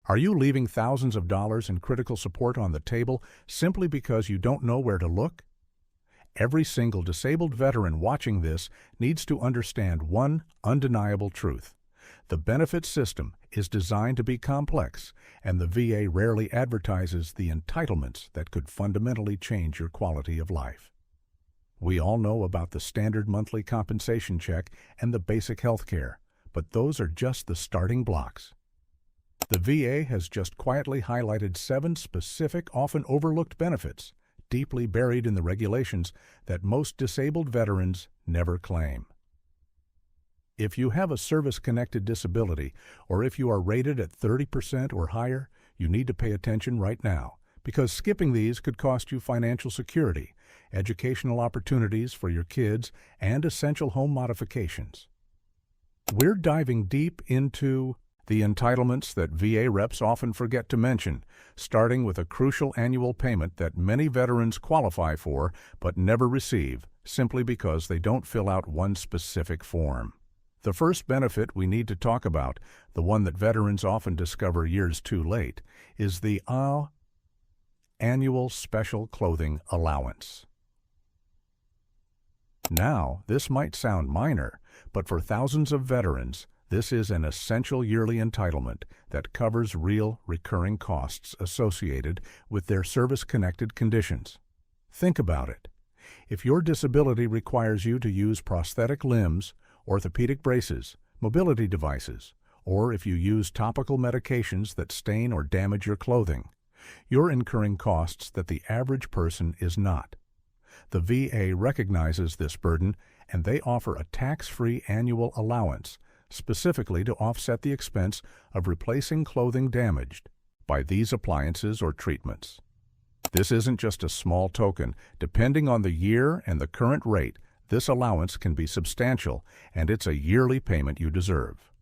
Are you leaving thousands of dollars in critical support on the table simply because you don't know where to look? Every single disabled veteran watching this needs to understand one undeniable truth. The benefit system is designed to be complex, and the VA rarely advertises the entitlements that could fundamentally change your quality of life. We all know about the standard monthly compensation check and the basic health care, but those are just the starting blocks. The VA has just quietly highlighted 7 specific, often overlooked benefits, deeply buried in the regulations that most disabled veterans never claim. If you have a service-connected disability, or if you are rated at 30% or higher, you need to pay attention right now, because skipping these could cost you financial security, educational opportunities for your kids, and essential home modifications. We're diving deep into the entitlements that VA reps often forget to mention, starting with a crucial annual payment that many veterans qualify for but never receive, simply because they don't fill out one specific form. The first benefit we need to talk about, the one that veterans often discover years too late, is the annual special clothing allowance. Now, this might sound minor, but for thousands of veterans, this is an essential yearly entitlement that covers real, recurring costs associated with their service-connected conditions. Think about it. If your disability requires you to use prosthetic limbs, orthopedic braces, mobility devices, or if you use topical medications that stain or damage your clothing, you're incurring costs that the average person is not. The VA recognizes this burden, and they offer a tax-free annual allowance specifically to offset the expense of replacing clothing damaged by these appliances or treatments. This isn't just a small token. Depending on the year and the current rate, this allowance can be substantial, and it's a yearly payment you deserve.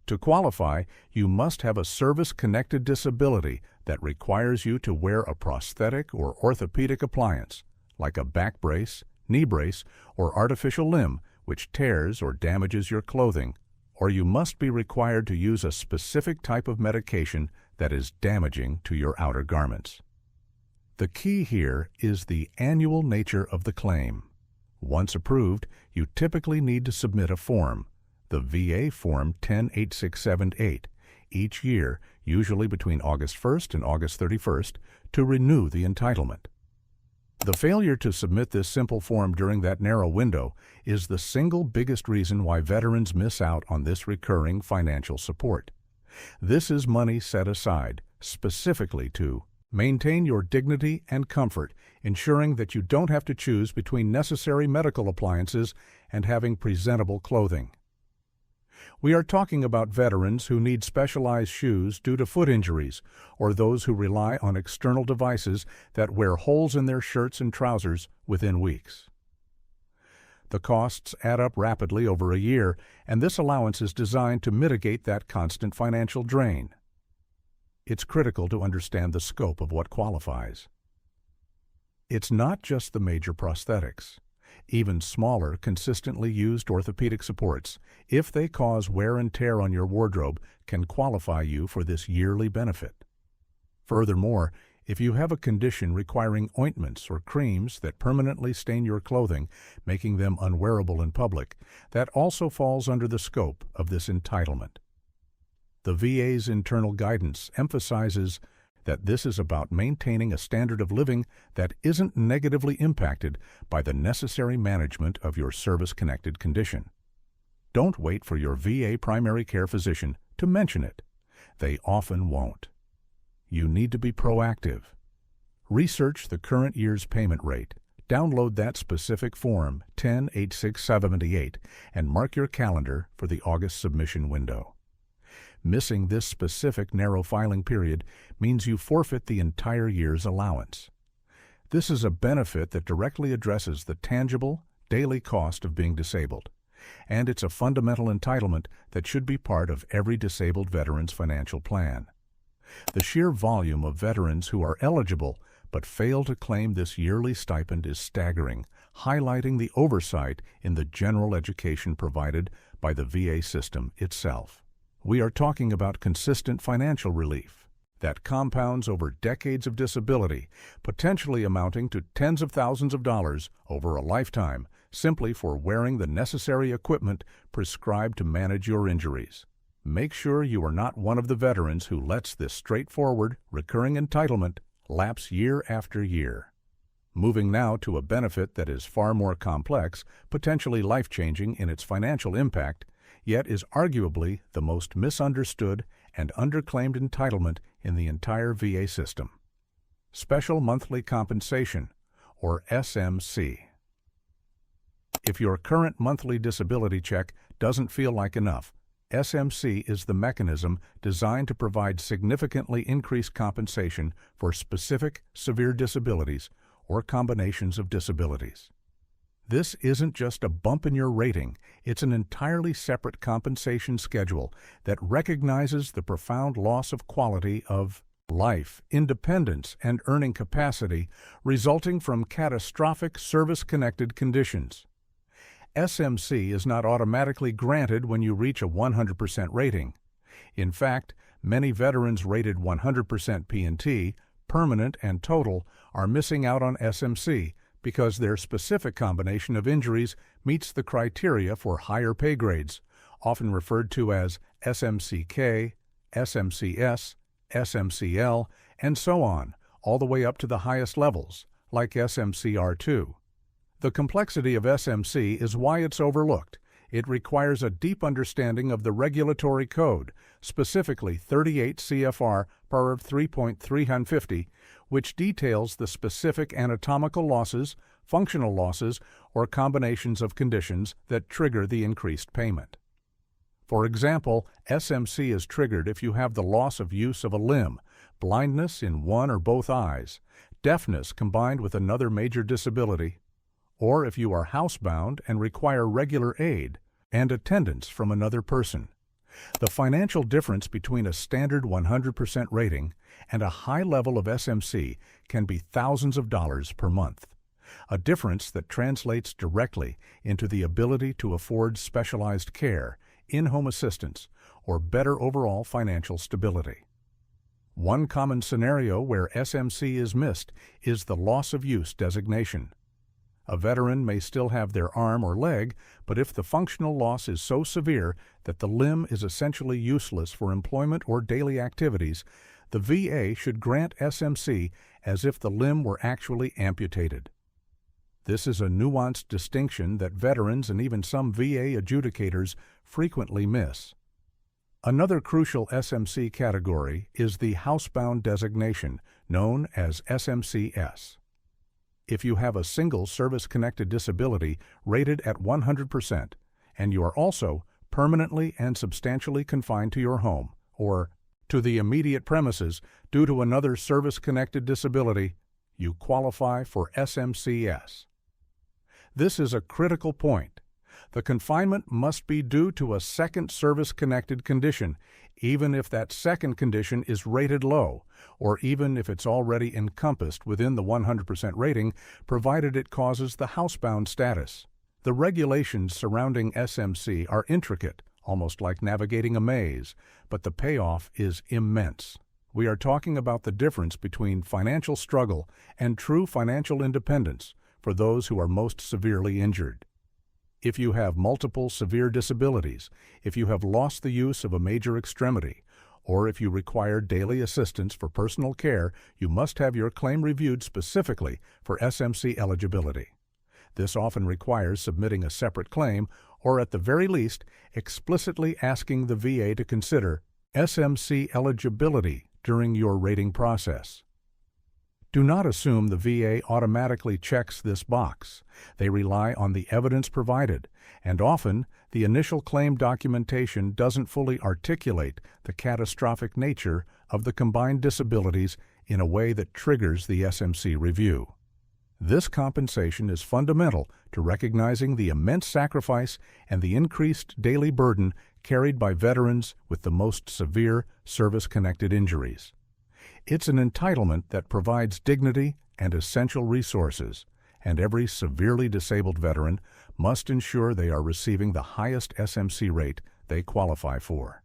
To qualify, you must have a service-connected disability that requires you to wear a prosthetic or orthopedic appliance, like a back brace, knee brace, or artificial limb, which tears or damages your clothing, or you must be required to use a specific type of medication that is damaging to your outer garments. The key here is the annual nature of the claim. Once approved, you typically need to submit a form, the VA Form 108678, each year, usually between August 1st and August 31st, to renew the entitlement. The failure to submit this simple form during that narrow window is the single biggest reason why veterans miss out on this recurring financial support. This is money set aside specifically to maintain your dignity and comfort, ensuring that you don't have to choose between necessary medical appliances and having presentable clothing. We are talking about veterans who need specialized shoes due to foot injuries, or those who rely on external devices that wear holes in their shirts and trousers within weeks. The costs add up rapidly over a year, and this allowance is designed to mitigate that constant financial drain. It's critical to understand the scope of what qualifies. It's not just the major prosthetics. Even smaller, consistently used orthopedic supports, if they cause wear and tear on your wardrobe, can qualify you for this yearly benefit. Furthermore, if you have a condition requiring ointments or creams that permanently stain your clothing, making them unwearable in public, that also falls under the scope of this entitlement. The VA's internal guidance emphasizes that this is about maintaining a standard of living that isn't negatively impacted by the necessary management of your service-connected condition. Don't wait for your VA primary care physician to mention it. They often won't. You need to be proactive. Research the current year's payment rate. Download that specific form, 108678, and mark your calendar for the August submission window. Missing this specific narrow filing period means you forfeit the entire year's allowance. This is a benefit that directly addresses the tangible, daily cost of being disabled, and it's a fundamental entitlement that should be part of every disabled veteran's financial plan. The sheer volume of veterans who are eligible but fail to claim this yearly stipend is staggering, highlighting the oversight in the general education provided by the VA system itself. We are talking about consistent financial relief that compounds over decades of disability, potentially amounting to tens of thousands of dollars over a lifetime, simply for wearing the necessary equipment prescribed to manage your injuries. Make sure you are not one of the veterans who lets this straightforward, recurring entitlement lapse year after year. Moving now to a benefit that is far more complex, potentially life-changing in its financial impact, yet is arguably the most misunderstood and underclaimed entitlement in the entire VA system. Special Monthly Compensation, or SMC. If your current monthly disability check doesn't feel like enough, SMC is the mechanism designed to provide significantly increased compensation for specific severe disabilities or combinations of disabilities. This isn't just a bump in your rating, it's an entirely separate compensation schedule that recognizes the profound loss of quality of life, independence, and earning capacity resulting from catastrophic service-connected conditions. SMC is not automatically granted when you reach a 100% rating. In fact, many veterans rated 100% P&T, permanent and total, are missing out on SMC because their specific combination of injuries meets the criteria for higher pay grades, often referred to as SMCK, SMCS, SMCL, and so on, all the way up to the highest levels, like SMCR2. The complexity of SMC is why it's overlooked. It requires a deep understanding of the regulatory code, specifically 38 CFR Part 3.350, which details the specific anatomical losses, functional losses, or combinations of conditions that trigger the increased payment. For example, SMC is triggered if you have the loss of use of a limb, blindness in one or both eyes, deafness combined with another major disability, or if you are housebound and require regular aid and attendance from another person. The financial difference between a standard 100% rating and a high level of SMC can be thousands of dollars per month, a difference that translates directly into the ability to afford specialized care, in-home assistance, or better overall financial stability. One common scenario where SMC is missed is the loss of use designation. A veteran may still have their arm or leg, but if the functional loss is so severe that the limb is essentially useless for employment or daily activities, the VA should grant SMC as if the limb were actually amputated. This is a nuanced distinction that veterans and even some VA adjudicators frequently miss. Another crucial SMC category is the housebound designation, known as SMCS. If you have a single service-connected disability rated at 100%, and you are also permanently and substantially confined to your home, or to the immediate premises due to another service-connected disability, you qualify for SMCS. This is a critical point. The confinement must be due to a second service-connected condition, even if that second condition is rated low, or even if it's already encompassed within the 100% rating, provided it causes the housebound status. The regulations surrounding SMC are intricate, almost like navigating a maze, but the payoff is immense. We are talking about the difference between financial struggle and true financial independence for those who are most severely injured. If you have multiple severe disabilities, if you have lost the use of a major extremity, or if you require daily assistance for personal care, you must have your claim reviewed specifically for SMC eligibility. This often requires submitting a separate claim, or at the very least, explicitly asking the VA to consider SMC eligibility during your rating process. Do not assume the VA automatically checks this box. They rely on the evidence provided, and often the initial claim documentation doesn't fully articulate the catastrophic nature of the combined disabilities in a way that triggers the SMC review. This compensation is fundamental to recognizing the immense sacrifice and the increased daily burden carried by veterans with the most severe service-connected injuries. It's an entitlement that provides dignity and essential resources, and every severely disabled veteran must ensure they are receiving the highest SMC rate they qualify for.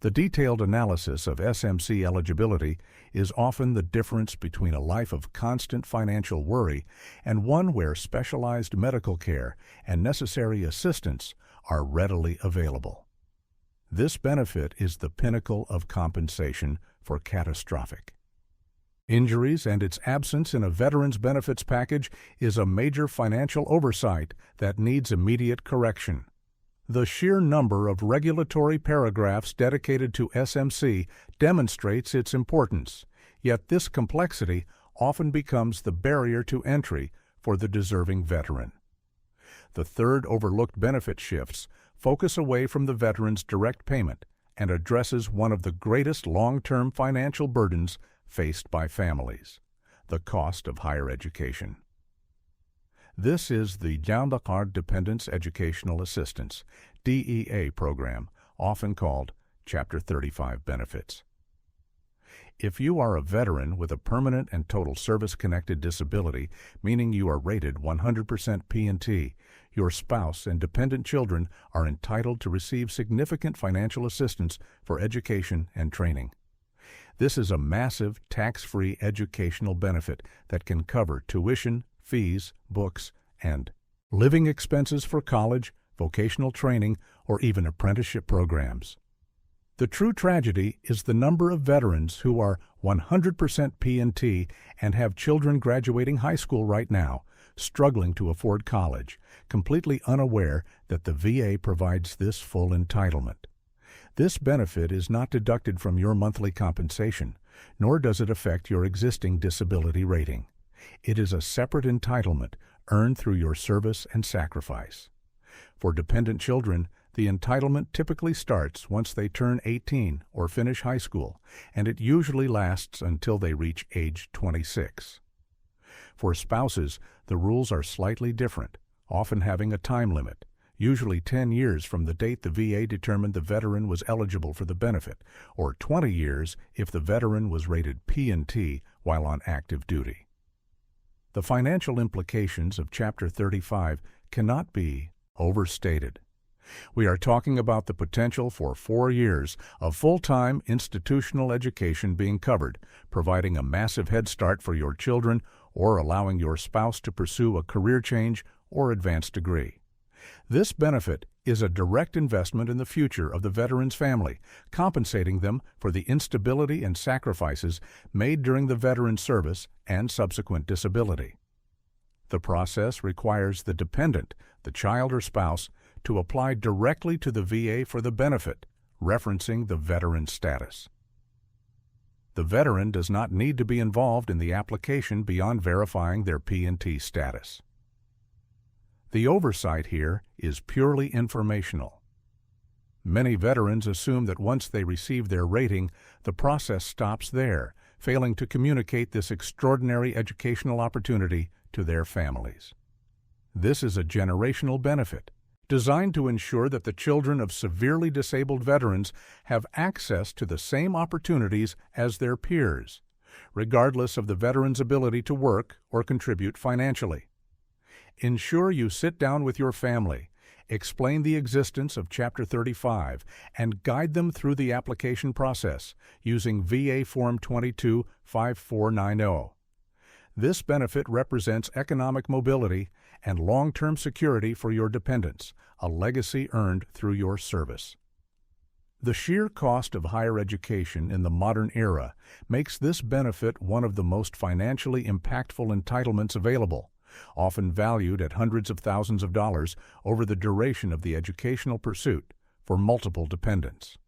The detailed analysis of SMC eligibility is often the difference between a life of constant financial worry and one where specialized medical care and necessary assistance are readily available. This benefit is the pinnacle of compensation for catastrophic injuries, and its absence in a veteran's benefits package is a major financial oversight that needs immediate correction. The sheer number of regulatory paragraphs dedicated to SMC demonstrates its importance, yet this complexity often becomes the barrier to entry for the deserving veteran. The third overlooked benefit shifts focus away from the veteran's direct payment and addresses one of the greatest long-term financial burdens faced by families: the cost of higher education. This is the Dependent Dependence Educational Assistance, DEA program, often called Chapter 35 benefits. If you are a veteran with a permanent and total service-connected disability, meaning you are rated 100% P&T, your spouse and dependent children are entitled to receive significant financial assistance for education and training. This is a massive, tax-free educational benefit that can cover tuition, fees, books, and living expenses for college, vocational training, or even apprenticeship programs. The true tragedy is the number of veterans who are 100% P&T and have children graduating high school right now, struggling to afford college, completely unaware that the VA provides this full entitlement. This benefit is not deducted from your monthly compensation, nor does it affect your existing disability rating. It is a separate entitlement earned through your service and sacrifice. For dependent children, the entitlement typically starts once they turn 18 or finish high school, and it usually lasts until they reach age 26. For spouses, the rules are slightly different, often having a time limit, usually 10 years from the date the VA determined the veteran was eligible for the benefit, or 20 years if the veteran was rated P&T while on active duty. The financial implications of Chapter 35 cannot be overstated. We are talking about the potential for 4 years of full-time institutional education being covered, providing a massive head start for your children or allowing your spouse to pursue a career change or advanced degree. This benefit is a direct investment in the future of the veteran's family, compensating them for the instability and sacrifices made during the veteran's service and subsequent disability. The process requires the dependent, the child or spouse, to apply directly to the VA for the benefit, referencing the veteran's status. The veteran does not need to be involved in the application beyond verifying their P&T status. The oversight here is purely informational. Many veterans assume that once they receive their rating, the process stops there, failing to communicate this extraordinary educational opportunity to their families. This is a generational benefit, designed to ensure that the children of severely disabled veterans have access to the same opportunities as their peers, regardless of the veteran's ability to work or contribute financially. Ensure you sit down with your family, explain the existence of Chapter 35, and guide them through the application process using VA Form 22-5490. This benefit represents economic mobility and long-term security for your dependents, a legacy earned through your service. The sheer cost of higher education in the modern era makes this benefit one of the most financially impactful entitlements available, often valued at hundreds of thousands of dollars over the duration of the educational pursuit for multiple dependents.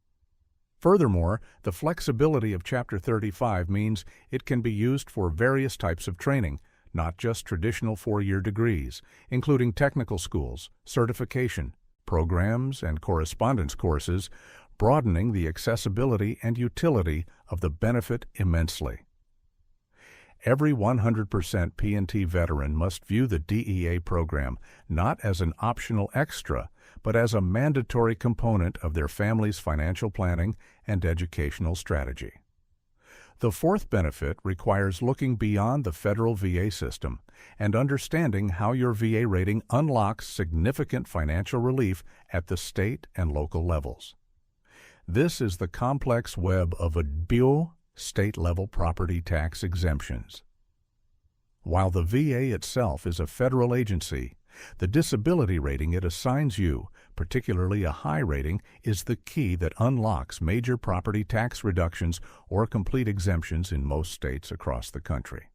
Furthermore, the flexibility of Chapter 35 means it can be used for various types of training, not just traditional 4-year degrees, including technical schools, certification, programs, and correspondence courses, broadening the accessibility and utility of the benefit immensely. Every 100% P&T veteran must view the DEA program not as an optional extra, but as a mandatory component of their family's financial planning and educational strategy. The fourth benefit requires looking beyond the federal VA system and understanding how your VA rating unlocks significant financial relief at the state and local levels. This is the complex web of ABO state-level property tax exemptions. While the VA itself is a federal agency, the disability rating it assigns you, particularly a high rating, is the key that unlocks major property tax reductions or complete exemptions in most states across the country.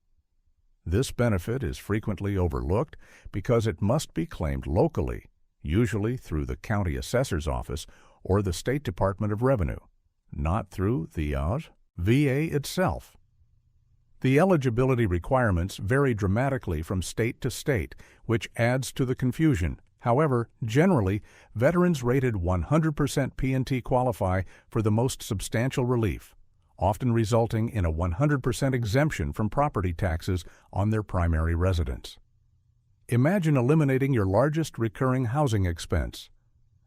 This benefit is frequently overlooked because it must be claimed locally, usually through the county assessor's office or the State Department of Revenue, not through the VA itself. The eligibility requirements vary dramatically from state to state, which adds to the confusion. However, generally, veterans rated 100% P&T qualify for the most substantial relief, often resulting in a 100% exemption from property taxes on their primary residence. Imagine eliminating your largest recurring housing expense.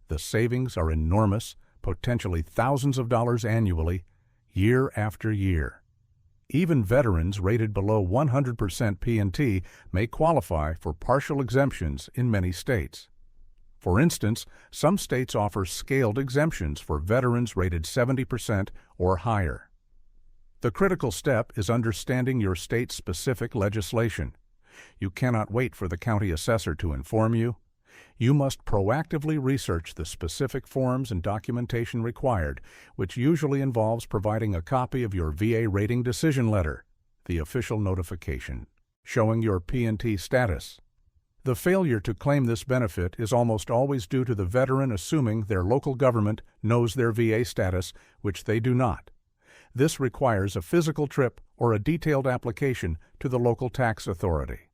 The savings are enormous, potentially thousands of dollars annually, year after year. Even veterans rated below 100% P&T may qualify for partial exemptions in many states. For instance, some states offer scaled exemptions for veterans rated 70% or higher. The critical step is understanding your state-specific legislation. You cannot wait for the county assessor to inform you. You must proactively research the specific forms and documentation required, which usually involves providing a copy of your VA rating decision letter, the official notification, showing your P&T status. The failure to claim this benefit is almost always due to the veteran assuming their local government knows their VA status, which they do not. This requires a physical trip or a detailed application to the local tax authority.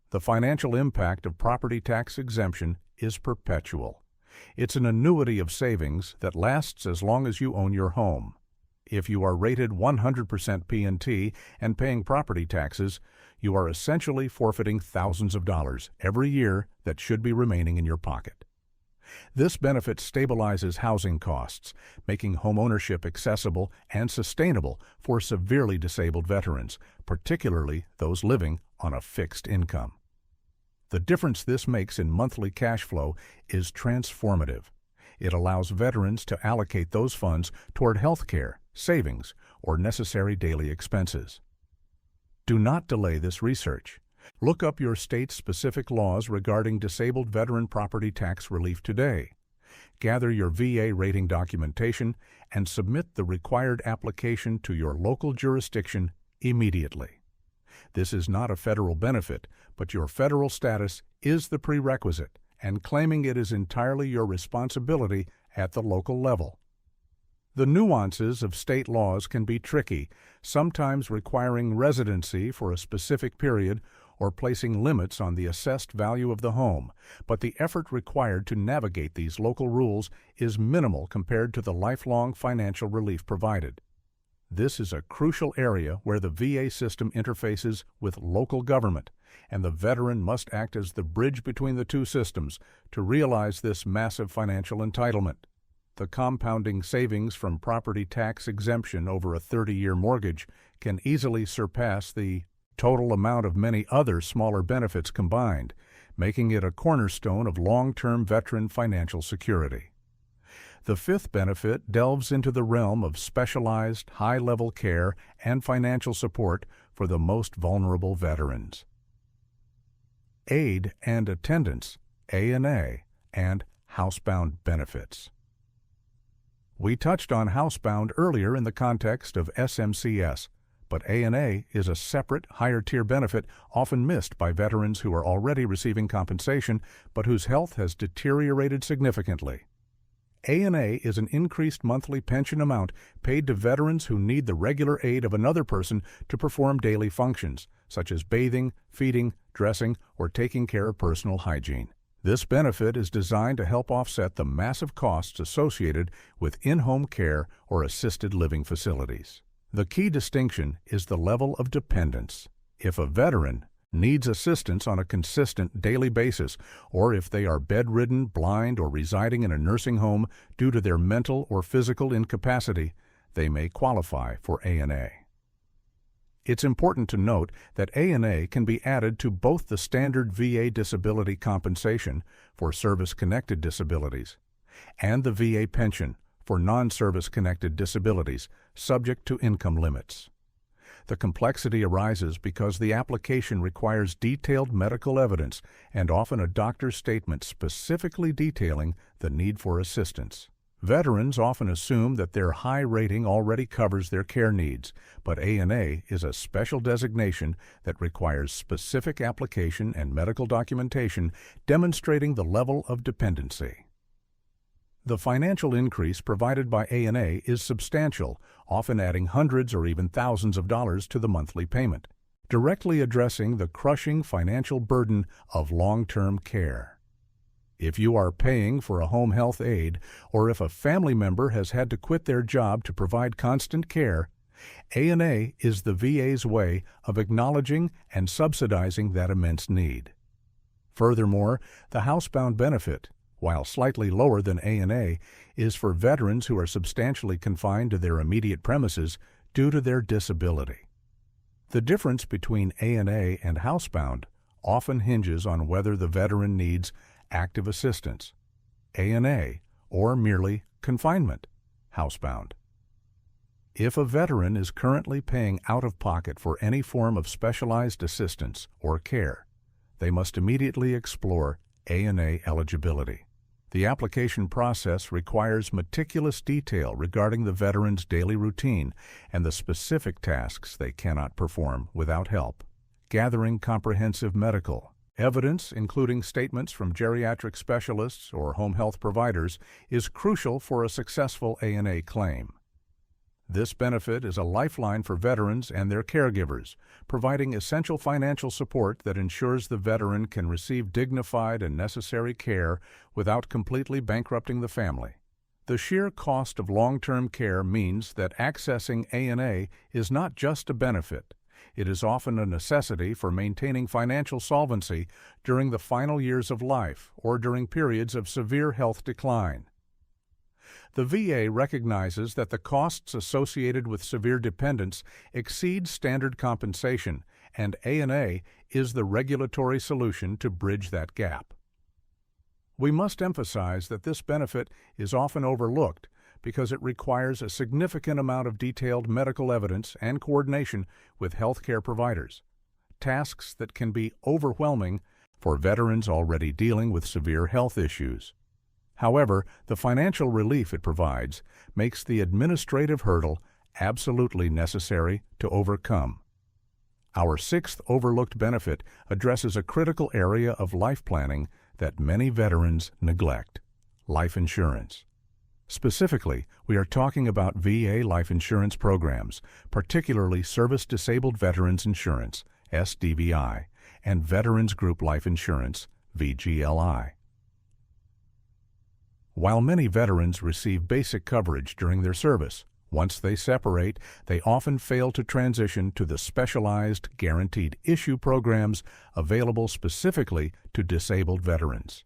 The financial impact of property tax exemption is perpetual. It's an annuity of savings that lasts as long as you own your home. If you are rated 100% P&T and paying property taxes, you are essentially forfeiting thousands of dollars every year that should be remaining in your pocket. This benefit stabilizes housing costs, making homeownership accessible and sustainable for severely disabled veterans, particularly those living on a fixed income. The difference this makes in monthly cash flow is transformative. It allows veterans to allocate those funds toward health care, savings, or necessary daily expenses. Do not delay this research. Look up your state's specific laws regarding disabled veteran property tax relief today. Gather your VA rating documentation and submit the required application to your local jurisdiction immediately. This is not a federal benefit, but your federal status is the prerequisite, and claiming it is entirely your responsibility at the local level. The nuances of state laws can be tricky, sometimes requiring residency for a specific period or placing limits on the assessed value of the home, but the effort required to navigate these local rules is minimal compared to the lifelong financial relief provided. This is a crucial area where the VA system interfaces with local government, and the veteran must act as the bridge between the two systems to realize this massive financial entitlement. The compounding savings from property tax exemption over a 30-year mortgage can easily surpass the total amount of many other smaller benefits combined, making it a cornerstone of long-term veteran financial security. The fifth benefit delves into the realm of specialized, high-level care and financial support for the most vulnerable veterans. Aid and attendance, A&A, and housebound benefits. We touched on housebound earlier in the context of SMCS, but A&A is a separate, higher-tier benefit often missed by veterans who are already receiving compensation but whose health has deteriorated significantly. A&A is an increased monthly pension amount paid to veterans who need the regular aid of another person to perform daily functions, such as bathing, feeding, dressing, or taking care of personal hygiene. This benefit is designed to help offset the massive costs associated with in-home care or assisted living facilities. The key distinction is the level of dependence. If a veteran needs assistance on a consistent daily basis, or if they are bedridden, blind, or residing in a nursing home due to their mental or physical incapacity, they may qualify for A&A. It's important to note that A&A can be added to both the standard VA disability compensation for service-connected disabilities and the VA pension for non-service-connected disabilities subject to income limits. The complexity arises because the application requires detailed medical evidence and often a doctor's statement specifically detailing the need for assistance. Veterans often assume that their high rating already covers their care needs, but ANA is a special designation that requires specific application and medical documentation demonstrating the level of dependency. The financial increase provided by ANA is substantial, often adding hundreds or even thousands of dollars to the monthly payment, directly addressing the crushing financial burden of long-term care. If you are paying for a home health aide, or if a family member has had to quit their job to provide constant care, ANA is the VA's way of acknowledging and subsidizing that immense need. Furthermore, the housebound benefit, while slightly lower than ANA, is for veterans who are substantially confined to their immediate premises due to their disability. The difference between ANA and housebound often hinges on whether the veteran needs active assistance, ANA, or merely confinement, housebound. If a veteran is currently paying out-of-pocket for any form of specialized assistance or care, they must immediately explore ANA eligibility. The application process requires meticulous detail regarding the veteran's daily routine and the specific tasks they cannot perform without help. Gathering comprehensive medical evidence, including statements from geriatric specialists or home health providers, is crucial for a successful ANA claim. This benefit is a lifeline for veterans and their caregivers, providing essential financial support that ensures the veteran can receive dignified and necessary care without completely bankrupting the family. The sheer cost of long-term care means that accessing ANA is not just a benefit. It is often a necessity for maintaining financial solvency during the final years of life or during periods of severe health decline. The VA recognizes that the costs associated with severe dependence exceed standard compensation, and ANA is the regulatory solution to bridge that gap. We must emphasize that this benefit is often overlooked because it requires a significant amount of detailed medical evidence and coordination with healthcare providers, tasks that can be overwhelming for veterans already dealing with severe health issues. However, the financial relief it provides makes the administrative hurdle absolutely necessary to overcome. Our sixth overlooked benefit addresses a critical area of life planning that many veterans neglect: life insurance. Specifically, we are talking about VA life insurance programs, particularly Service-Disabled Veterans Insurance, SDVI, and Veterans Group Life Insurance, VGLI. While many veterans receive basic coverage during their service, once they separate, they often fail to transition to the specialized guaranteed issue programs available specifically to disabled veterans.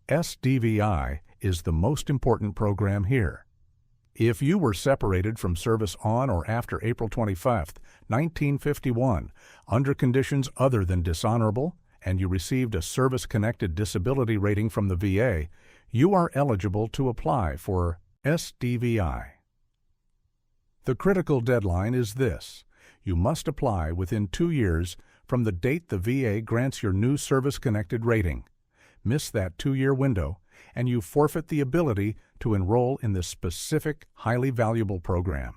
SDVI is the most important program here. If you were separated from service on or after April 25, 1951, under conditions other than dishonorable, and you received a service-connected disability rating from the VA, you are eligible to apply for SDVI. The critical deadline is this: you must apply within 2 years from the date the VA grants your new service-connected rating. Miss that 2-year window, and you forfeit the ability to enroll in this specific, highly valuable program.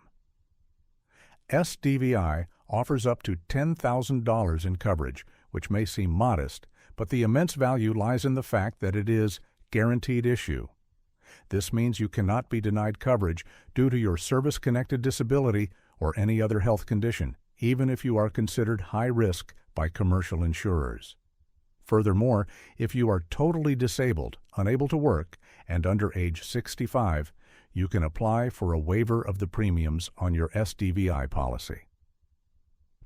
SDVI offers up to $10,000 in coverage, which may seem modest, but the immense value lies in the fact that it is guaranteed issue. This means you cannot be denied coverage due to your service-connected disability or any other health condition, even if you are considered high risk by commercial insurers. Furthermore, if you are totally disabled, unable to work, and under age 65, you can apply for a waiver of the premiums on your SDVI policy.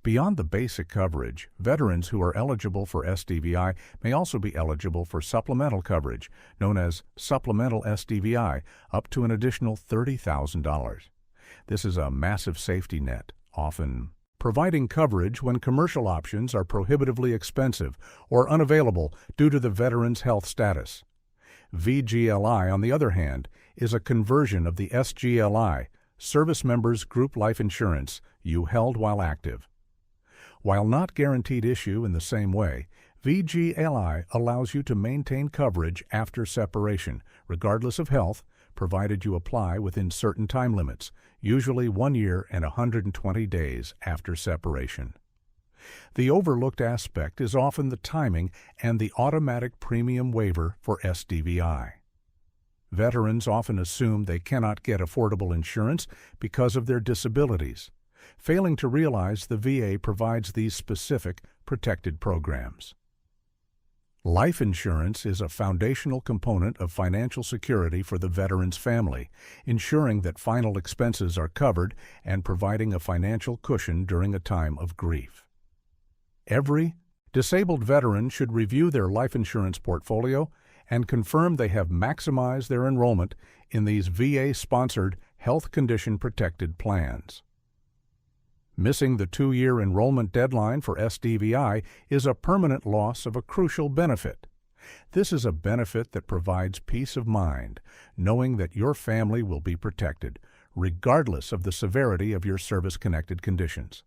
Beyond the basic coverage, veterans who are eligible for SDVI may also be eligible for supplemental coverage, known as supplemental SDVI, up to an additional $30,000. This is a massive safety net, often providing coverage when commercial options are prohibitively expensive or unavailable due to the veteran's health status. VGLI, on the other hand, is a conversion of the SGLI, Service Members Group Life Insurance, you held while active. While not guaranteed issue in the same way, VGLI allows you to maintain coverage after separation, regardless of health, provided you apply within certain time limits, usually 1 year and 120 days after separation. The overlooked aspect is often the timing and the automatic premium waiver for SDVI. Veterans often assume they cannot get affordable insurance because of their disabilities, failing to realize the VA provides these specific protected programs. Life insurance is a foundational component of financial security for the veteran's family, ensuring that final expenses are covered and providing a financial cushion during a time of grief. Every disabled veteran should review their life insurance portfolio and confirm they have maximized their enrollment in these VA-sponsored health condition protected plans. Missing the 2-year enrollment deadline for SDVI is a permanent loss of a crucial benefit. This is a benefit that provides peace of mind, knowing that your family will be protected, regardless of the severity of your service-connected conditions.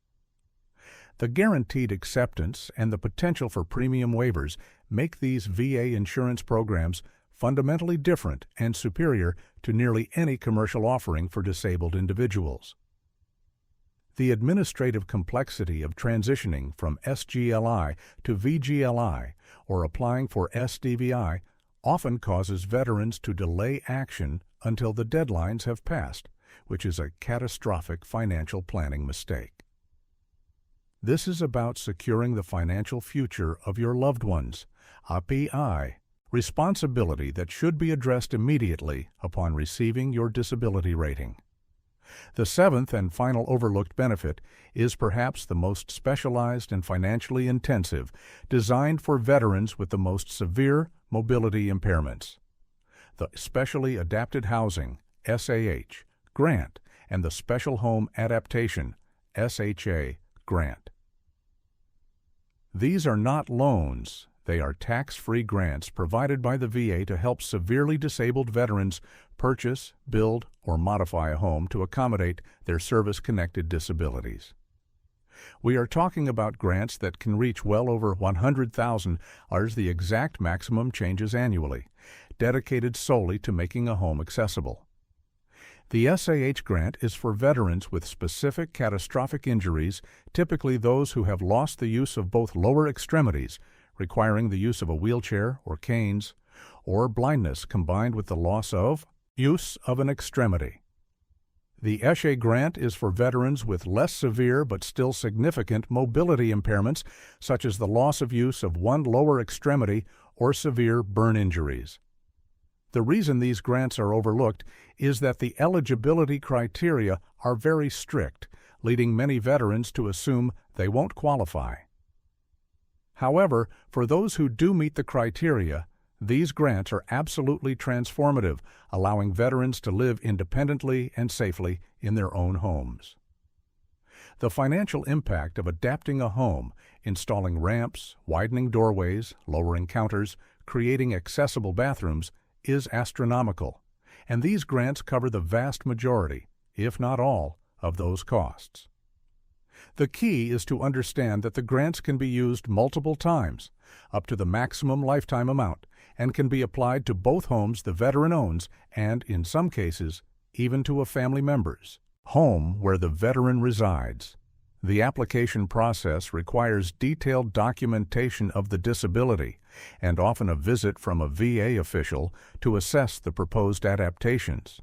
The guaranteed acceptance and the potential for premium waivers make these VA insurance programs fundamentally different and superior to nearly any commercial offering for disabled individuals. The administrative complexity of transitioning from SGLI to VGLI or applying for SDVI often causes veterans to delay action until the deadlines have passed, which is a catastrophic financial planning mistake. This is about securing the financial future of your loved ones, a PI responsibility that should be addressed immediately upon receiving your disability rating. The seventh and final overlooked benefit is perhaps the most specialized and financially intensive, designed for veterans with the most severe mobility impairments. The Specially Adapted Housing (SAH) grant and the Special Home Adaptation (SHA) grant. These are not loans. They are tax-free grants provided by the VA to help severely disabled veterans purchase, build, or modify a home to accommodate their service-connected disabilities. We are talking about grants that can reach well over $100,000, the exact maximum changes annually, dedicated solely to making a home accessible. The SAH grant is for veterans with specific catastrophic injuries, typically those who have lost the use of both lower extremities, requiring the use of a wheelchair or canes, or blindness combined with the loss of use of an extremity. The SHA grant is for veterans with less severe but still significant mobility impairments, such as the loss of use of one lower extremity or severe burn injuries. The reason these grants are overlooked is that the eligibility criteria are very strict, leading many veterans to assume they won't qualify. However, for those who do meet the criteria, these grants are absolutely transformative, allowing veterans to live independently and safely in their own homes. The financial impact of adapting a home, installing ramps, widening doorways, lowering counters, creating accessible bathrooms, is astronomical, and these grants cover the vast majority, if not all, of those costs. The key is to understand that the grants can be used multiple times, up to the maximum lifetime amount, and can be applied to both homes the veteran owns and, in some cases, even to a family member's home where the veteran resides. The application process requires detailed documentation of the disability and often a visit from a VA official to assess the proposed adaptations.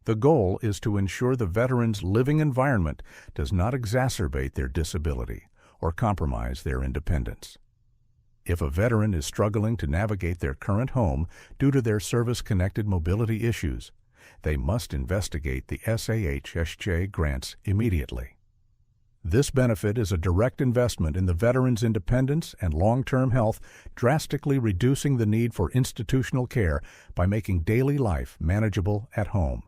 The goal is to ensure the veteran's living environment does not exacerbate their disability or compromise their independence. If a veteran is struggling to navigate their current home due to their service-connected mobility issues, they must investigate the SAH-SJ grants immediately. This benefit is a direct investment in the veteran's independence and long-term health, drastically reducing the need for institutional care by making daily life manageable at home.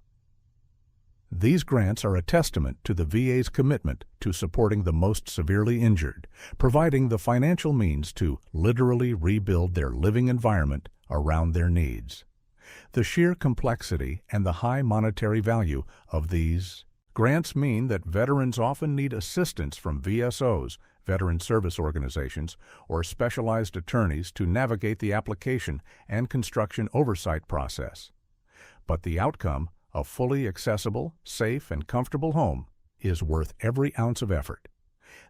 These grants are a testament to the VA's commitment to supporting the most severely injured, providing the financial means to literally rebuild their living environment around their needs. The sheer complexity and the high monetary value of these grants mean that veterans often need assistance from VSOs, Veteran Service Organizations, or specialized attorneys to navigate the application and construction oversight process. But the outcome, a fully accessible, safe, and comfortable home, is worth every ounce of effort.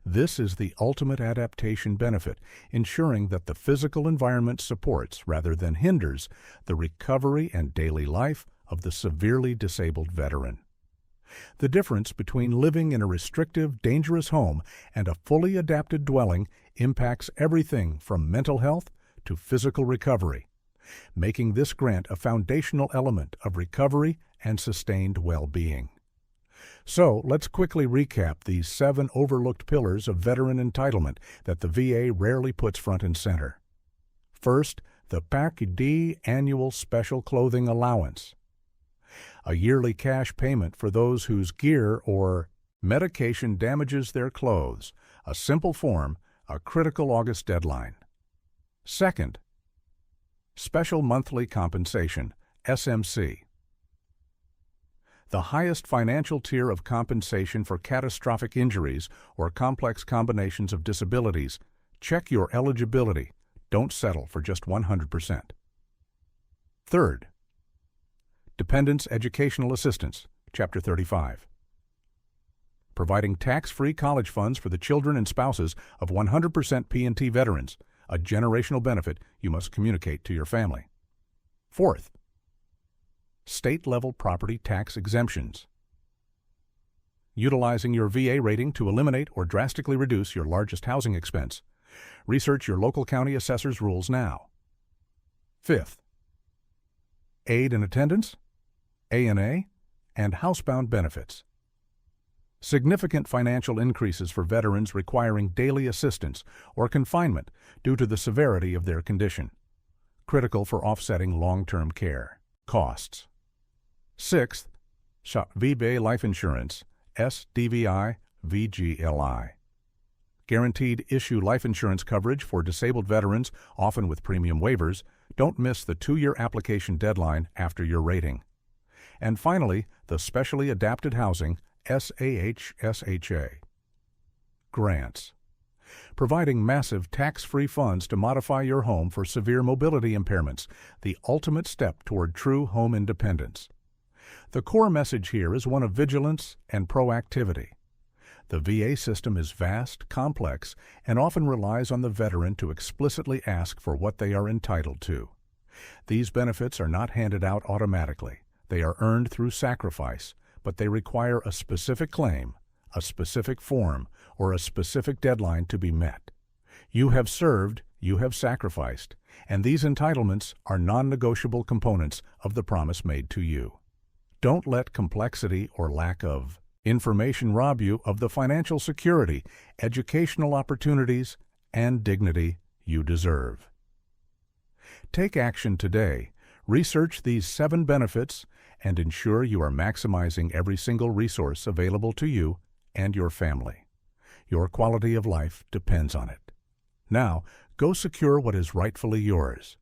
This is the ultimate adaptation benefit, ensuring that the physical environment supports, rather than hinders, the recovery and daily life of the severely disabled veteran. The difference between living in a restrictive, dangerous home and a fully adapted dwelling impacts everything from mental health to physical recovery, making this grant a foundational element of recovery and sustained well-being. So, let's quickly recap these 7 overlooked pillars of veteran entitlement that the VA rarely puts front and center. First, the PAC D Annual Special Clothing Allowance. A yearly cash payment for those whose gear or medication damages their clothes, a simple form, a critical August deadline. Second, Special Monthly Compensation, SMC. The highest financial tier of compensation for catastrophic injuries or complex combinations of disabilities. Check your eligibility. Don't settle for just 100%. Third, Dependents Educational Assistance, Chapter 35. Providing tax-free college funds for the children and spouses of 100% P&T veterans, a generational benefit you must communicate to your family. Fourth, State-level property tax exemptions. Utilizing your VA rating to eliminate or drastically reduce your largest housing expense. Research your local county assessor's rules now. Fifth, Aid and Attendance, ANA, and housebound benefits. Significant financial increases for veterans requiring daily assistance or confinement due to the severity of their condition, critical for offsetting long-term care costs. Sixth, VA Life Insurance, SDVI, VGLI. Guaranteed issue life insurance coverage for disabled veterans, often with premium waivers. Don't miss the 2-year application deadline after your rating. And finally, the Specially Adapted Housing, SAH-SHA. Grants. Providing massive tax-free funds to modify your home for severe mobility impairments, the ultimate step toward true home independence. The core message here is one of vigilance and proactivity. The VA system is vast, complex, and often relies on the veteran to explicitly ask for what they are entitled to. These benefits are not handed out automatically. They are earned through sacrifice, but they require a specific claim, a specific form, or a specific deadline to be met. You have served, you have sacrificed, and these entitlements are non-negotiable components of the promise made to you. Don't let complexity or lack of information rob you of the financial security, educational opportunities, and dignity you deserve. Take action today. Research these 7 benefits and ensure you are maximizing every single resource available to you and your family. Your quality of life depends on it. Now, go secure what is rightfully yours.